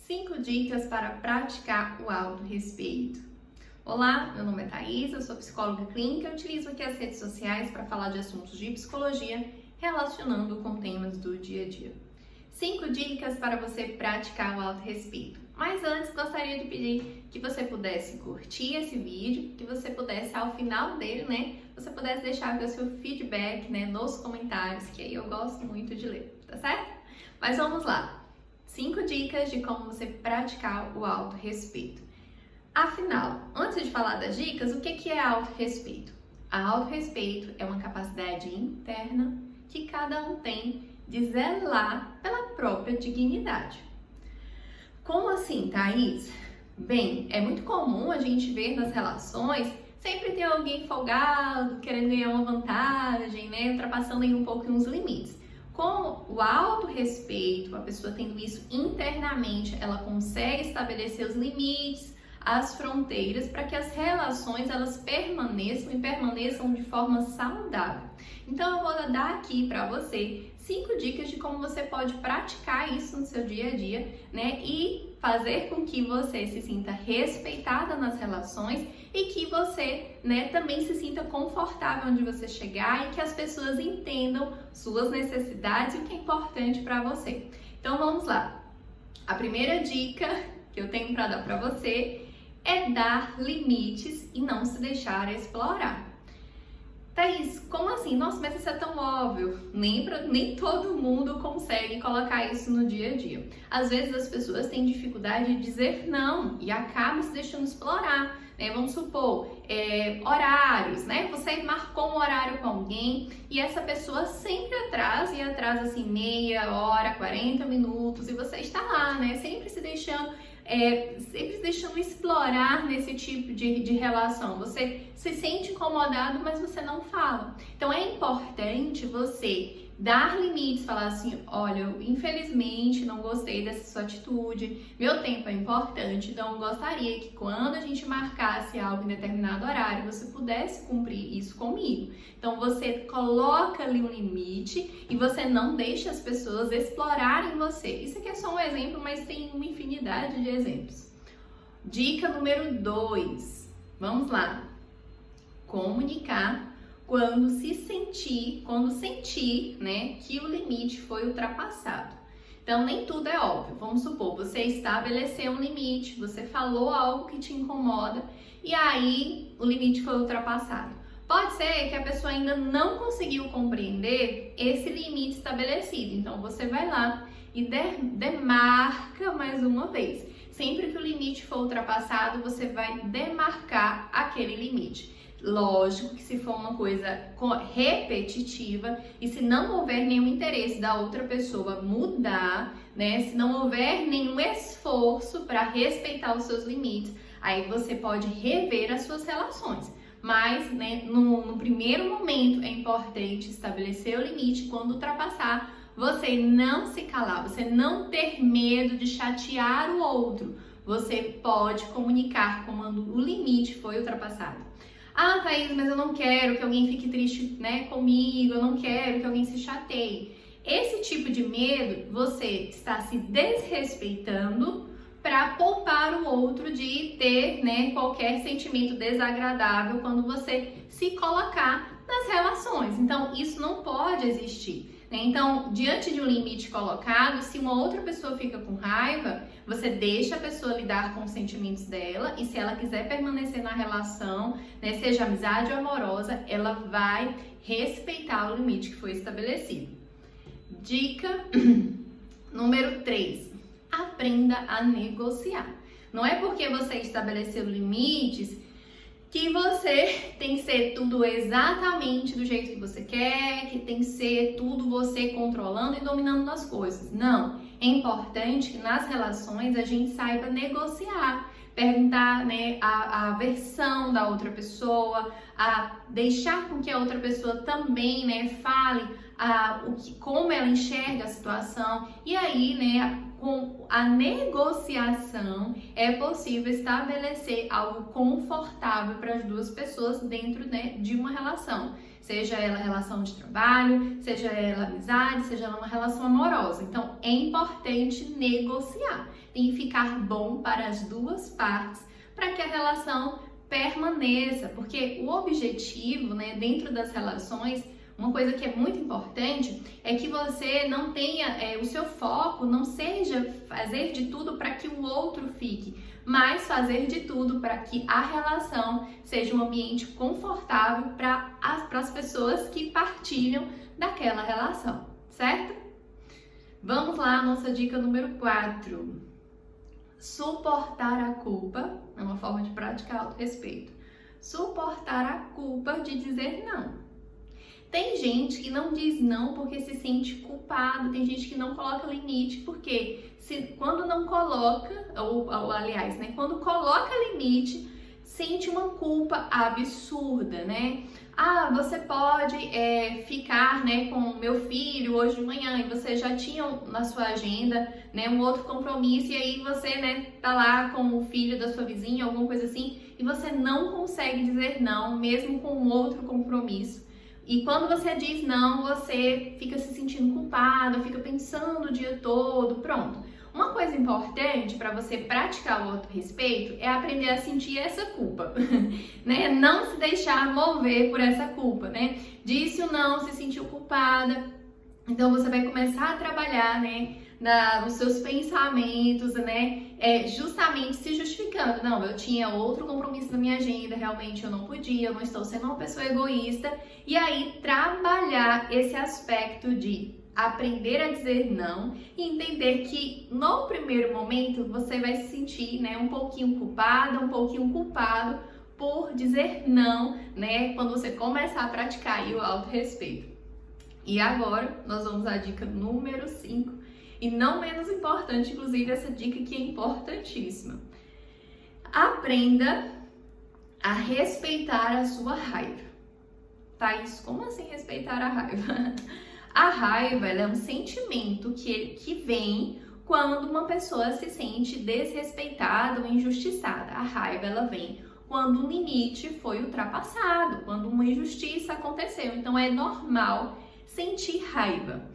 5 dicas para praticar o autorrespeito. Olá, meu nome é Thaís, eu sou psicóloga clínica e utilizo aqui as redes sociais para falar de assuntos de psicologia relacionando com temas do dia a dia. 5 dicas para você praticar o autorrespeito. Mas antes, gostaria de pedir que você pudesse curtir esse vídeo, que você pudesse, ao final dele, você pudesse deixar o seu feedback, nos comentários, que aí eu gosto muito de ler, tá certo? Mas vamos lá. 5 dicas de como você praticar o autorrespeito. Afinal, antes de falar das dicas, o que é autorrespeito? Autorrespeito é uma capacidade interna que cada um tem de zelar pela própria dignidade. Como assim, Thaís? Bem, é muito comum a gente ver nas relações sempre ter alguém folgado, querendo ganhar uma vantagem, ultrapassando aí um pouco uns limites. Com o autorrespeito, a pessoa tendo isso internamente, ela consegue estabelecer os limites, as fronteiras, para que as relações elas permaneçam de forma saudável. Então eu vou dar aqui para você 5 dicas de como você pode praticar isso no seu dia a dia, e fazer com que você se sinta respeitada nas relações e que você, também se sinta confortável onde você chegar e que as pessoas entendam suas necessidades e o que é importante para você. Então vamos lá. A primeira dica que eu tenho para dar para você é dar limites e não se deixar explorar. Thaís, como assim? Nossa, mas isso é tão óbvio. Nem todo mundo consegue colocar isso no dia a dia. Às vezes as pessoas têm dificuldade de dizer não e acabam se deixando explorar. Vamos supor, horários, Você marcou um horário com alguém e essa pessoa sempre atrasa assim meia hora, 40 minutos e você está lá, Sempre se deixando explorar nesse tipo de relação. Você se sente incomodado, mas você não fala. Então é importante você dar limites, falar assim, olha, eu infelizmente não gostei dessa sua atitude, meu tempo é importante, então eu gostaria que quando a gente marcasse algo em determinado horário, você pudesse cumprir isso comigo. Então você coloca ali um limite e você não deixa as pessoas explorarem você. Isso aqui é só um exemplo, mas tem uma infinidade de exemplos. Dica número 2, vamos lá. Comunicar quando sentir, que o limite foi ultrapassado. Então, nem tudo é óbvio. Vamos supor, você estabeleceu um limite, você falou algo que te incomoda e aí o limite foi ultrapassado. Pode ser que a pessoa ainda não conseguiu compreender esse limite estabelecido. Então, você vai lá e demarca mais uma vez. Sempre que o limite for ultrapassado, você vai demarcar aquele limite. Lógico que se for uma coisa repetitiva e se não houver nenhum interesse da outra pessoa mudar, se não houver nenhum esforço para respeitar os seus limites, aí você pode rever as suas relações. Mas, no primeiro momento é importante estabelecer o limite. Quando ultrapassar, você não se calar, você não ter medo de chatear o outro. Você pode comunicar quando o limite foi ultrapassado. Ah, Thaís, mas eu não quero que alguém fique triste, comigo, eu não quero que alguém se chateie. Esse tipo de medo, você está se desrespeitando para poupar o outro de ter, qualquer sentimento desagradável quando você se colocar nas relações. Então, isso não pode existir. Então, diante de um limite colocado, se uma outra pessoa fica com raiva, você deixa a pessoa lidar com os sentimentos dela e se ela quiser permanecer na relação, seja amizade ou amorosa, ela vai respeitar o limite que foi estabelecido. Dica número 3. Aprenda a negociar. Não é porque você estabeleceu limites que você tem que ser tudo exatamente do jeito que você quer, que tem que ser tudo você controlando e dominando as coisas. Não, é importante que nas relações a gente saiba negociar, perguntar a versão da outra pessoa, a deixar com que a outra pessoa também fale como ela enxerga a situação e aí com a negociação é possível estabelecer algo confortável para as duas pessoas dentro de uma relação. Seja ela relação de trabalho, seja ela amizade, seja ela uma relação amorosa. Então, é importante negociar. Tem que ficar bom para as duas partes, para que a relação permaneça, porque o objetivo, né, dentro das relações, uma coisa que é muito importante é que você não tenha, o seu foco não seja fazer de tudo para que o outro fique, mas fazer de tudo para que a relação seja um ambiente confortável para as pessoas que partilham daquela relação, certo? Vamos lá, nossa dica número 4. Suportar a culpa é uma forma de praticar autorrespeito. Suportar a culpa de dizer não. Tem gente que não diz não porque se sente culpado, tem gente que não coloca limite porque quando não coloca, ou aliás, né, quando coloca limite, sente uma culpa absurda, né? Ah, você pode ficar, né, com o meu filho hoje de manhã e você já tinha na sua agenda, né, um outro compromisso e aí você, né, tá lá com o filho da sua vizinha, alguma coisa assim, e você não consegue dizer não, mesmo com um outro compromisso. E quando você diz não, você fica se sentindo culpado, fica pensando o dia todo, pronto. Uma coisa importante para você praticar o autorrespeito é aprender a sentir essa culpa, né? Não se deixar mover por essa culpa, né? Disse o não, se sentiu culpada, então você vai começar a trabalhar, né, nos seus pensamentos, né? Justamente se justificando. Não, eu tinha outro compromisso na minha agenda, realmente eu não podia, eu não estou sendo uma pessoa egoísta. E aí, trabalhar esse aspecto de aprender a dizer não e entender que no primeiro momento você vai se sentir, né, um pouquinho culpada, um pouquinho culpado por dizer não, né, quando você começar a praticar aí o autorrespeito. E agora nós vamos à dica número 5 e não menos importante, inclusive essa dica que é importantíssima. Aprenda a respeitar a sua raiva. Thaís, como assim respeitar a raiva? A raiva, ela é um sentimento que vem quando uma pessoa se sente desrespeitada ou injustiçada. A raiva, ela vem quando um limite foi ultrapassado, quando uma injustiça aconteceu. Então, é normal sentir raiva.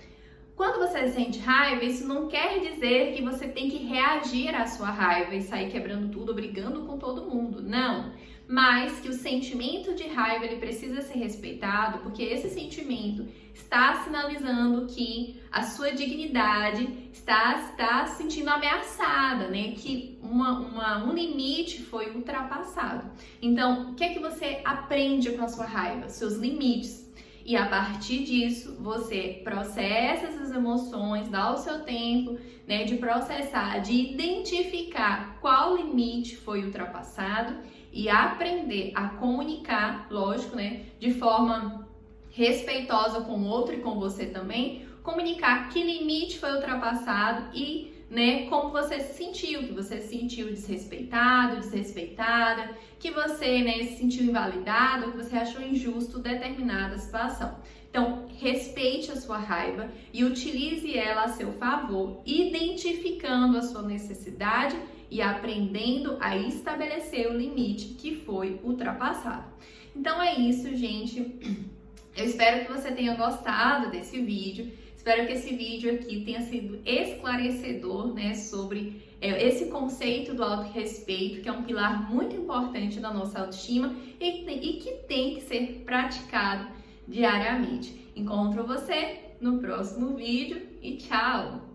Quando você sente raiva, isso não quer dizer que você tem que reagir à sua raiva e sair quebrando tudo, brigando com todo mundo. Não. Mas que o sentimento de raiva ele precisa ser respeitado, porque esse sentimento está sinalizando que a sua dignidade está se sentindo ameaçada, né? Que um limite foi ultrapassado. Então, o que é que você aprende com a sua raiva? Seus limites. E a partir disso, você processa essas emoções, dá o seu tempo, né, de processar, de identificar qual limite foi ultrapassado e aprender a comunicar, lógico, né, de forma respeitosa com o outro e com você também, comunicar que limite foi ultrapassado e, né, como você se sentiu, que você se sentiu desrespeitado, desrespeitada, que você, né, se sentiu invalidado, que você achou injusto determinada situação. Então, respeite a sua raiva e utilize ela a seu favor, identificando a sua necessidade e aprendendo a estabelecer o limite que foi ultrapassado. Então é isso, gente. Eu espero que você tenha gostado desse vídeo. Espero que esse vídeo aqui tenha sido esclarecedor, né, sobre esse conceito do autorrespeito, que é um pilar muito importante da nossa autoestima e que tem que ser praticado diariamente. Encontro você no próximo vídeo e tchau!